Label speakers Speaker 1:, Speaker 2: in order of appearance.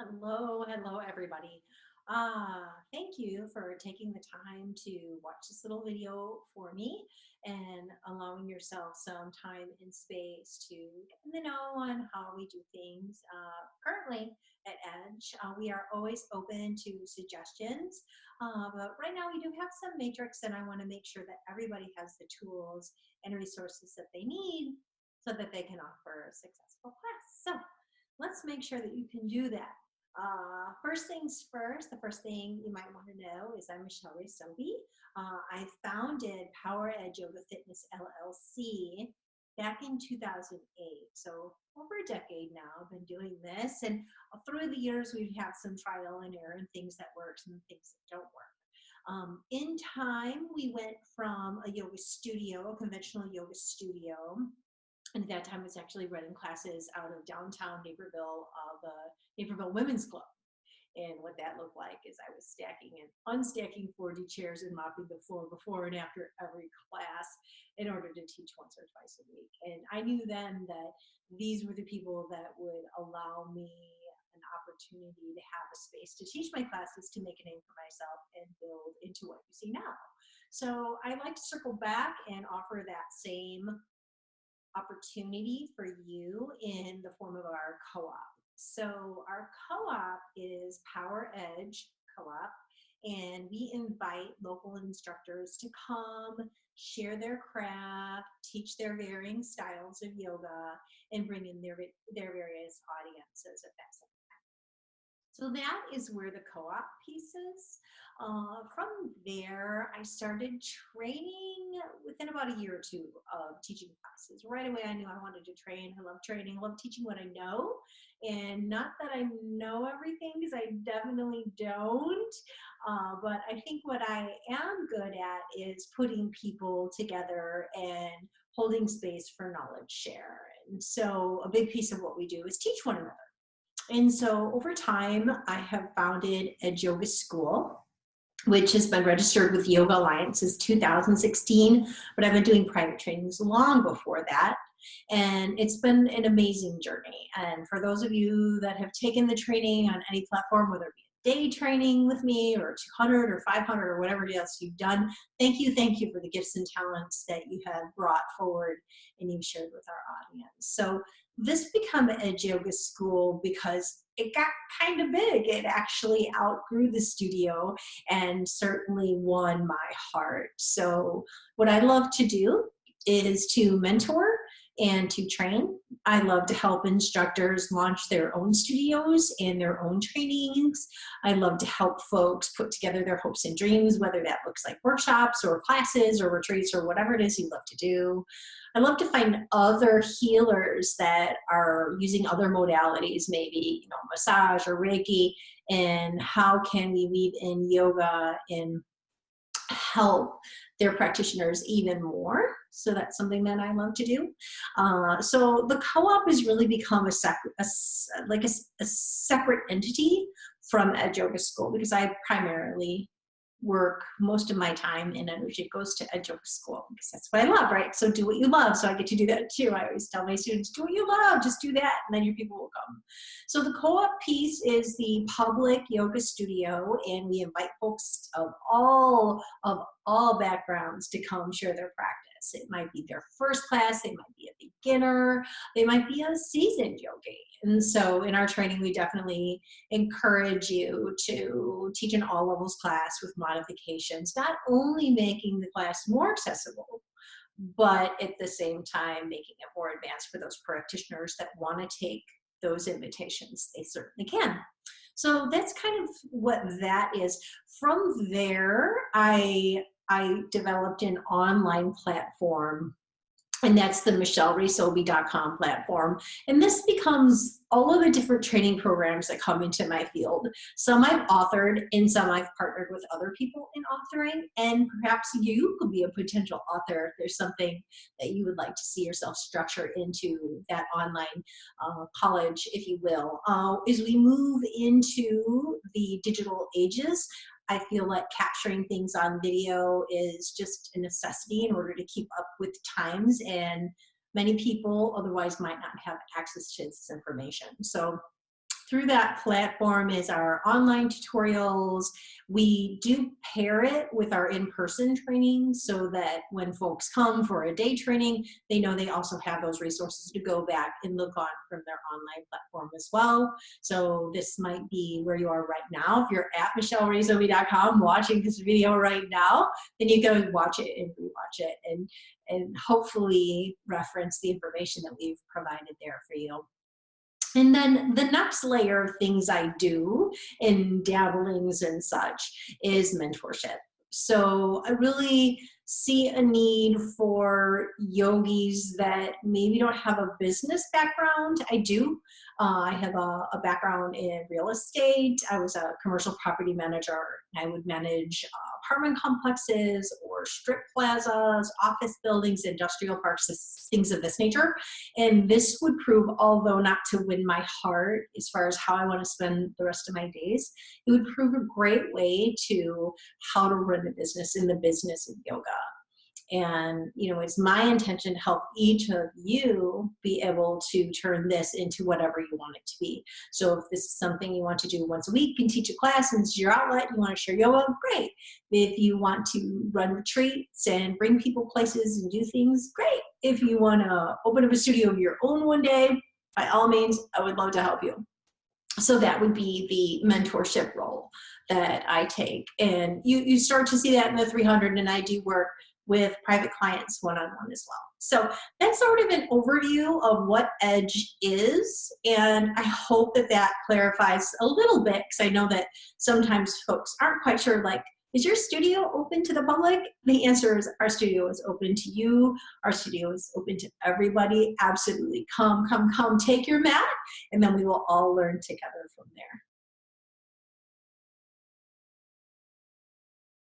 Speaker 1: Hello, everybody. Thank you for taking the time to watch this little video for me and allowing yourself some time and space to get in the know on how we do things. Currently at Edge, we are always open to suggestions, but right now we do have some matrix, and I want to make sure that everybody has the tools and resources that they need so that they can offer a successful class. So let's make sure that you can do that. First things first, the first thing you might want to know is I'm Rae Sobi. I founded Power Edge Yoga Fitness LLC back in 2008. So over a decade now, I've been doing this. And through the years, we've had some trial and error and things that work and things that don't work. In time, we went from a yoga studio, a conventional yoga studio, and at that time, I was actually running classes out of downtown Naperville, the Naperville Women's Club. And what that looked like is I was stacking and unstacking 40 chairs and mopping the floor before and after every class in order to teach once or twice a week. And I knew then that these were the people that would allow me an opportunity to have a space to teach my classes, to make a name for myself and build into what you see now. So I like to circle back and offer that same opportunity for you in the form of our co-op. So our co-op is Power Edge Co-op, and we invite local instructors to come, share their craft, teach their varying styles of yoga, and bring in their various audiences at that same time. So that is where the co-op piece is. From there, I started training within about a year or two of teaching classes. Right away, I knew I wanted to train. I love training. I love teaching what I know. And not that I know everything, because I definitely don't. But I think what I am good at is putting people together and holding space for knowledge share. And so a big piece of what we do is teach one another. And so over time, I have founded Edge Yoga School, which has been registered with Yoga Alliance since 2016, but I've been doing private trainings long before that. And it's been an amazing journey. And for those of you that have taken the training on any platform, whether it be a day training with me or 200 or 500 or whatever else you've done, thank you for the gifts and talents that you have brought forward and you've shared with our audience. So this became Edge Yoga School because it got kind of big. It actually outgrew the studio and certainly won my heart. So what I love to do is to mentor and to train. I love to help instructors launch their own studios and their own trainings. I love to help folks put together their hopes and dreams, whether that looks like workshops or classes or retreats or whatever it is you love to do. I love to find other healers that are using other modalities, maybe massage or Reiki, and how can we weave in yoga and help their practitioners even more. So that's something that I love to do. So the co-op has really become a separate entity from Edge Yoga School, because I primarily work most of my time and energy goes to Edge Yoga School, because that's what I love, right? So do what you love. So I get to do that too. I always tell my students, do what you love, just do that, and then your people will come. So the co-op piece is the public yoga studio, and we invite folks of all backgrounds to come share their practice. It might be their first class, they might be a beginner, they might be a seasoned yogi. And so in our training, we definitely encourage you to teach an all levels class with modifications, not only making the class more accessible, but at the same time making it more advanced for those practitioners that want to take those invitations. They certainly can. So that's kind of what that is. From there, I developed an online platform, and that's the raesobi.com platform. And this becomes all of the different training programs that come into my field. Some I've authored, and some I've partnered with other people in authoring. And perhaps you could be a potential author if there's something that you would like to see yourself structure into that online college, if you will. As we move into the digital ages, I feel like capturing things on video is just a necessity in order to keep up with times, and many people otherwise might not have access to this information. So through that platform is our online tutorials. We do pair it with our in-person training so that when folks come for a day training, they know they also have those resources to go back and look on from their online platform as well. So this might be where you are right now. If you're at MichelleRaeSobi.com watching this video right now, then you go watch it and rewatch it and hopefully reference the information that we've provided there for you. And then the next layer of things I do in dabblings and such is mentorship. So I really see a need for yogis that maybe don't have a business background. I do. I have a background in real estate. I was a commercial property manager. I would manage apartment complexes or strip plazas, office buildings, industrial parks, things of this nature. And this would prove, although not to win my heart as far as how I want to spend the rest of my days, it would prove a great way to how to run a business in the business of yoga. And, you know, it's my intention to help each of you be able to turn this into whatever you want it to be. So if this is something you want to do once a week and teach a class and it's your outlet, you want to share yoga, great. If you want to run retreats and bring people places and do things, great. If you want to open up a studio of your own one day, by all means, I would love to help you. So that would be the mentorship role that I take. And you start to see that in the 300, and I do work with private clients one-on-one as well. So that's sort of an overview of what Edge is, and I hope that that clarifies a little bit, because I know that sometimes folks aren't quite sure, like, is your studio open to the public? The answer is our studio is open to you. Our studio is open to everybody. Absolutely. Come, take your mat, and then we will all learn together from there.